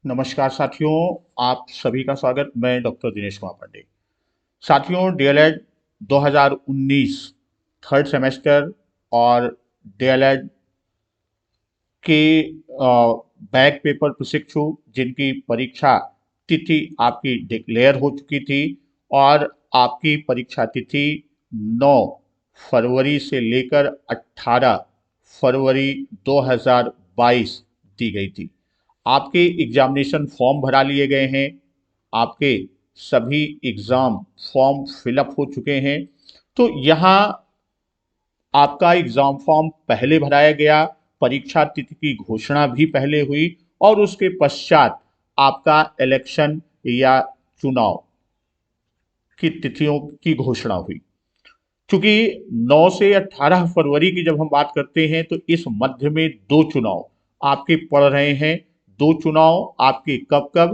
नमस्कार साथियों, आप सभी का स्वागत। मैं डॉक्टर दिनेश कुमार पांडे। साथियों, डीएलएड 2019 थर्ड सेमेस्टर और डीएलएड के बैक पेपर प्रशिक्षु जिनकी परीक्षा तिथि आपकी डिक्लेयर हो चुकी थी और आपकी परीक्षा तिथि 9 फरवरी से लेकर 18 फरवरी 2022 दी गई थी। आपके एग्जामिनेशन फॉर्म भरा लिए गए हैं। आपके सभी एग्ज़ाम फॉर्म फिलअप हो चुके हैं। तो यहाँ आपका एग्ज़ाम फॉर्म पहले भराया गया, परीक्षा तिथि की घोषणा भी पहले हुई और उसके पश्चात आपका इलेक्शन या चुनाव की तिथियों की घोषणा हुई। चूंकि 9 से 18 फरवरी की जब हम बात करते हैं तो इस मध्य में दो चुनाव आपके पड़ रहे हैं। दो चुनाव आपके कब कब,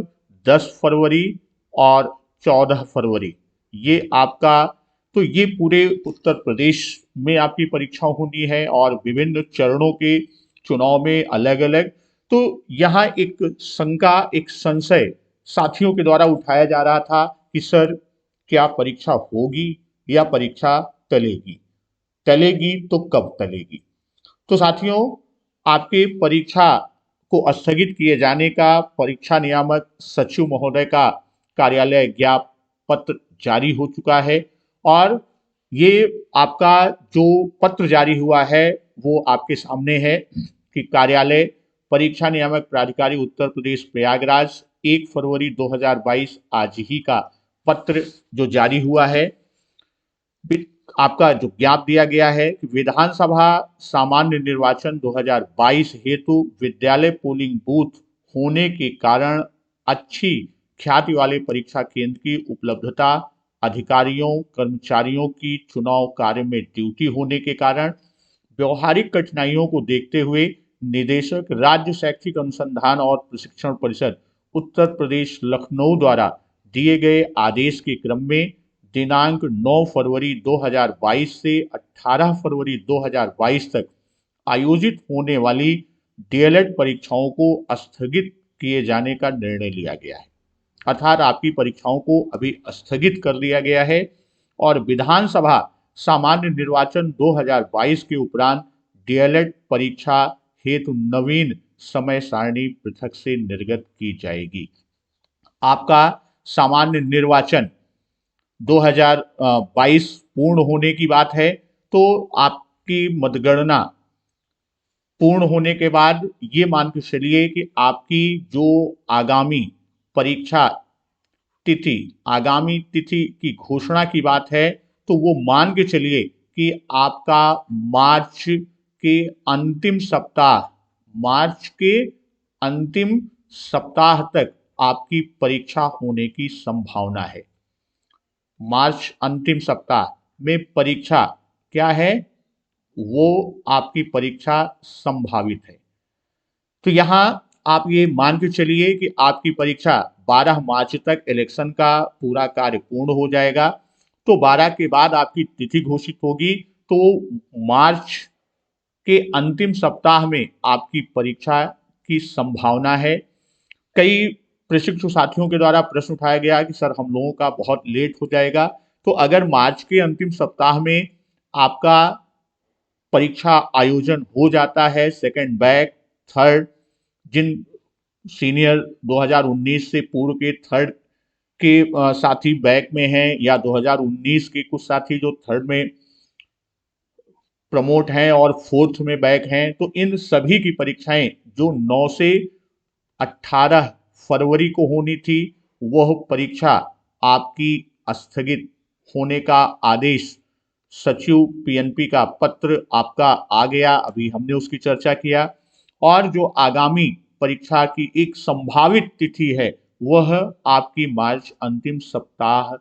10 फरवरी और 14 फरवरी। ये आपका, तो ये पूरे उत्तर प्रदेश में आपकी परीक्षा होनी है और विभिन्न चरणों के चुनाव में अलग अलग। तो यहाँ एक शंका, एक संशय साथियों के द्वारा उठाया जा रहा था कि सर, क्या परीक्षा होगी या परीक्षा टलेगी? टलेगी तो कब टलेगी? तो साथियों, आपके परीक्षा को स्थगित किए जाने का परीक्षा नियामक सचिव महोदय का कार्यालय ज्ञापन जारी हो चुका है और ये आपका जो पत्र जारी हुआ है वो आपके सामने है कि कार्यालय परीक्षा नियामक प्राधिकारी उत्तर प्रदेश प्रयागराज 1 फरवरी 2022 आज ही का पत्र जो जारी हुआ है, आपका जो ज्ञाप दिया गया है कि विधानसभा सामान्य निर्वाचन 2022 हेतु विद्यालय पोलिंग बूथ होने के कारण अच्छी ख्याति वाले परीक्षा केंद्र की उपलब्धता, अधिकारियों कर्मचारियों की चुनाव कार्य में ड्यूटी होने के कारण व्यवहारिक कठिनाइयों को देखते हुए निदेशक राज्य शैक्षिक अनुसंधान और प्रशिक्षण परिषद उत्तर प्रदेश लखनऊ द्वारा दिए गए आदेश के क्रम में दिनांक 9 फरवरी 2022 से 18 फरवरी 2022 तक आयोजित होने वाली डीएलएड परीक्षाओं को स्थगित किए जाने का निर्णय लिया गया है। अर्थात आपकी परीक्षाओं को अभी स्थगित कर दिया गया है और विधानसभा सामान्य निर्वाचन 2022 के उपरांत डीएलएड परीक्षा हेतु नवीन समय सारणी पृथक से निर्गत की जाएगी। आपका सामान्य निर्वाचन 2022 पूर्ण होने की बात है, तो आपकी मतगणना पूर्ण होने के बाद ये मान के चलिए कि आपकी जो आगामी परीक्षा तिथि, आगामी तिथि की घोषणा की बात है, तो वो मान के चलिए कि आपका मार्च के अंतिम सप्ताह, मार्च के अंतिम सप्ताह तक आपकी परीक्षा होने की संभावना है। मार्च अंतिम सप्ताह में परीक्षा क्या है, वो आपकी परीक्षा संभावित है। तो यहाँ आप ये मान के चलिए कि आपकी परीक्षा 12 मार्च तक इलेक्शन का पूरा कार्य पूर्ण हो जाएगा। तो 12 के बाद आपकी तिथि घोषित होगी, तो मार्च के अंतिम सप्ताह में आपकी परीक्षा की संभावना है। कई प्रशिक्षु साथियों के द्वारा प्रश्न उठाया गया कि सर, हम लोगों का बहुत लेट हो जाएगा। तो अगर मार्च के अंतिम सप्ताह में आपका परीक्षा आयोजन हो जाता है, सेकंड बैच, थर्ड, जिन सीनियर 2019 से पूर्व के थर्ड के साथी बैक में हैं या 2019 के कुछ साथी जो थर्ड में प्रमोट हैं और फोर्थ में बैक हैं, तो इन सभी की परीक्षाएं जो 9 से 18 फरवरी को होनी थी, वह परीक्षा आपकी स्थगित होने का आदेश सचिव पीएनपी का पत्र आपका आ गया। अभी हमने उसकी चर्चा किया और जो आगामी परीक्षा की एक संभावित तिथि है, वह आपकी मार्च अंतिम सप्ताह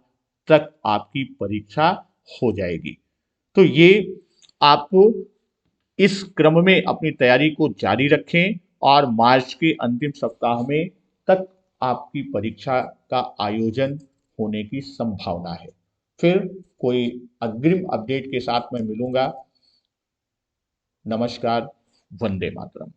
तक आपकी परीक्षा हो जाएगी। तो ये आप इस क्रम में अपनी तैयारी को जारी रखें और मार्च के अंतिम सप्ताह में तक आपकी परीक्षा का आयोजन होने की संभावना है। फिर कोई अग्रिम अपडेट के साथ मैं मिलूंगा। नमस्कार, वंदे मातरम।